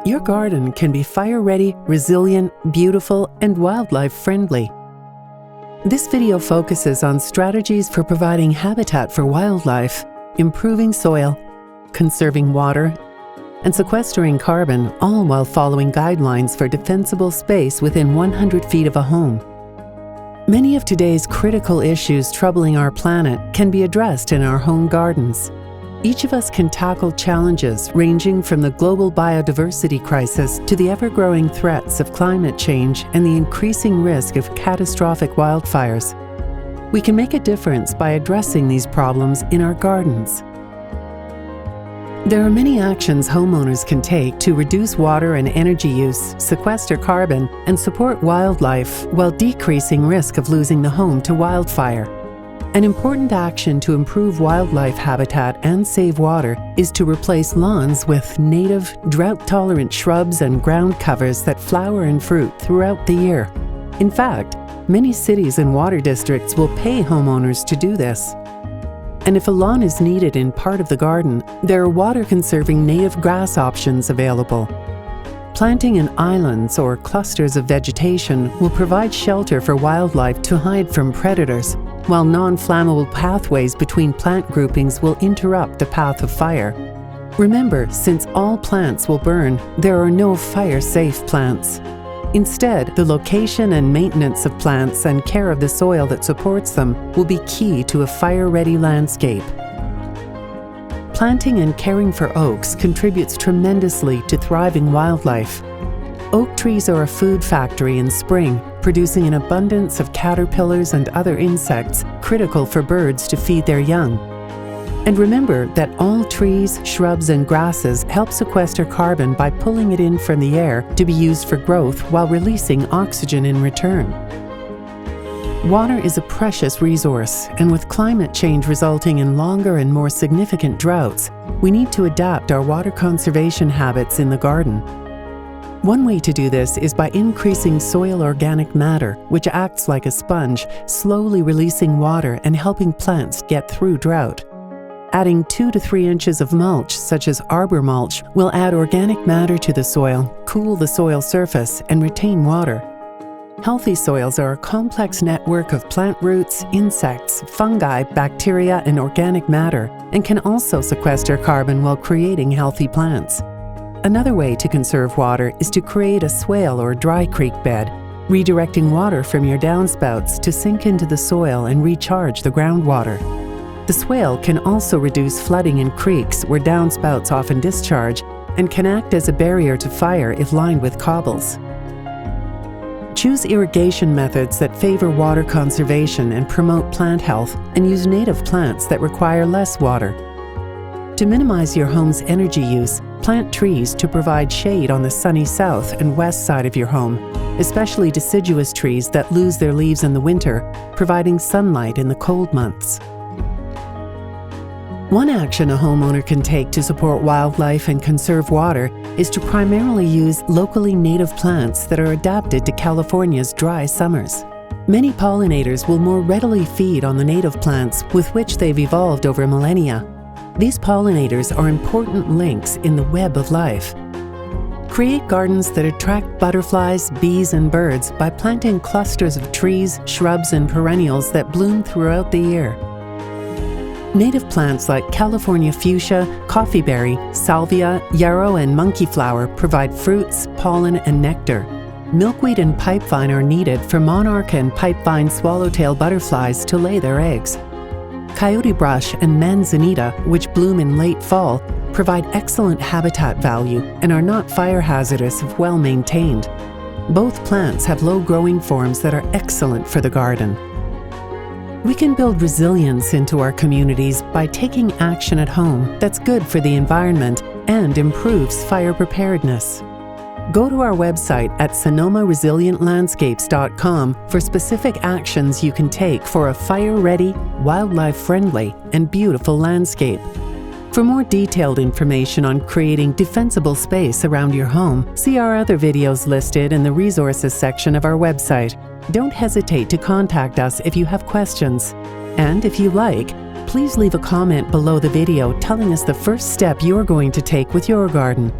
your garden can be fire-ready, resilient, beautiful, and wildlife-friendly. This video focuses on strategies for providing habitat for wildlife, improving soil, conserving water, and sequestering carbon, all while following guidelines for defensible space within 100 feet of a home. Many of today's critical issues troubling our planet can be addressed in our home gardens. Each of us can tackle challenges ranging from the global biodiversity crisis to the ever-growing threats of climate change and the increasing risk of catastrophic wildfires. We can make a difference by addressing these problems in our gardens. There are many actions homeowners can take to reduce water and energy use, sequester carbon, and support wildlife while decreasing risk of losing the home to wildfire. An important action to improve wildlife habitat and save water is to replace lawns with native, drought-tolerant shrubs and ground covers that flower and fruit throughout the year. In fact, many cities and water districts will pay homeowners to do this. And if a lawn is needed in part of the garden, there are water-conserving native grass options available. Planting in islands or clusters of vegetation will provide shelter for wildlife to hide from predators, while non-flammable pathways between plant groupings will interrupt the path of fire. Remember, since all plants will burn, there are no fire-safe plants. Instead, the location and maintenance of plants and care of the soil that supports them will be key to a fire-ready landscape. Planting and caring for oaks contributes tremendously to thriving wildlife. Oak trees are a food factory in spring, producing an abundance of caterpillars and other insects critical for birds to feed their young. And remember that all trees, shrubs, and grasses help sequester carbon by pulling it in from the air to be used for growth while releasing oxygen in return. Water is a precious resource, and with climate change resulting in longer and more significant droughts, we need to adapt our water conservation habits in the garden. One way to do this is by increasing soil organic matter, which acts like a sponge, slowly releasing water and helping plants get through drought. Adding 2 to 3 inches of mulch, such as arbor mulch, will add organic matter to the soil, cool the soil surface, and retain water. Healthy soils are a complex network of plant roots, insects, fungi, bacteria, and organic matter, and can also sequester carbon while creating healthy plants. Another way to conserve water is to create a swale or dry creek bed, redirecting water from your downspouts to sink into the soil and recharge the groundwater. The swale can also reduce flooding in creeks where downspouts often discharge and can act as a barrier to fire if lined with cobbles. Choose irrigation methods that favor water conservation and promote plant health, and use native plants that require less water. To minimize your home's energy use, plant trees to provide shade on the sunny south and west side of your home, especially deciduous trees that lose their leaves in the winter, providing sunlight in the cold months. One action a homeowner can take to support wildlife and conserve water is to primarily use locally native plants that are adapted to California's dry summers. Many pollinators will more readily feed on the native plants with which they've evolved over millennia. These pollinators are important links in the web of life. Create gardens that attract butterflies, bees, and birds by planting clusters of trees, shrubs, and perennials that bloom throughout the year. Native plants like California fuchsia, coffeeberry, salvia, yarrow, and monkeyflower provide fruits, pollen, and nectar. Milkweed and pipevine are needed for monarch and pipevine swallowtail butterflies to lay their eggs. Coyote brush and manzanita, which bloom in late fall, provide excellent habitat value and are not fire hazardous if well maintained. Both plants have low growing forms that are excellent for the garden. We can build resilience into our communities by taking action at home that's good for the environment and improves fire preparedness. Go to our website at sonomaresilientlandscapes.com for specific actions you can take for a fire-ready, wildlife-friendly, and beautiful landscape. For more detailed information on creating defensible space around your home, see our other videos listed in the resources section of our website. Don't hesitate to contact us if you have questions. And if you like, please leave a comment below the video telling us the first step you're going to take with your garden.